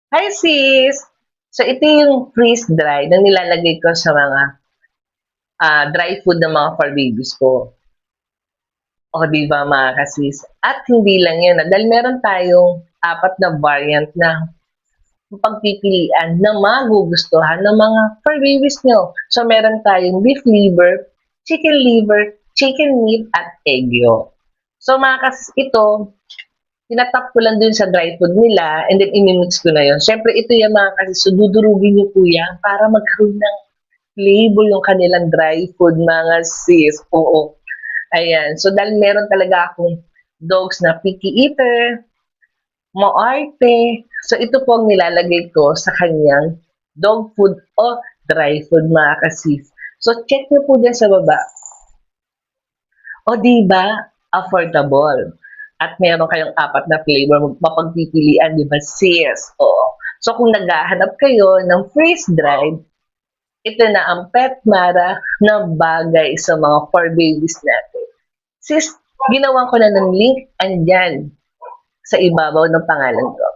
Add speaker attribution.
Speaker 1: Hi sis! So ito yung freeze dry na nilalagay ko sa mga dry food ng mga fur babies ko. O di ba mga kasis? At hindi lang yun. Dahil meron tayong apat na variant na pagpipilian na magugustuhan ng mga fur babies nyo. So meron tayong beef liver, chicken meat, at egg yolk. So mga kasis, ito, tinatap ko lang dun sa dry food nila and then imimix ko na yun. Siyempre, ito yung mga kasi so dudurugin nyo po yan para magkaroon ng flavor yung kanilang dry food, mga sis. Oo. Ayan. So, dahil meron talaga akong dogs na picky eater, maarte. So, ito po ang nilalagay ko sa kanyang dog food o dry food, mga kasis. So, check nyo po dyan sa baba. O, di ba? Affordable. At meron kayong apat na flavor mapagpipilian, di ba, sis? Oo. So, kung naghahanap kayo ng freeze-dried, ito na ang Pet Mara na bagay sa mga fur babies natin. Sis, ginawa ko na ng link andyan sa ibabaw ng pangalan ko.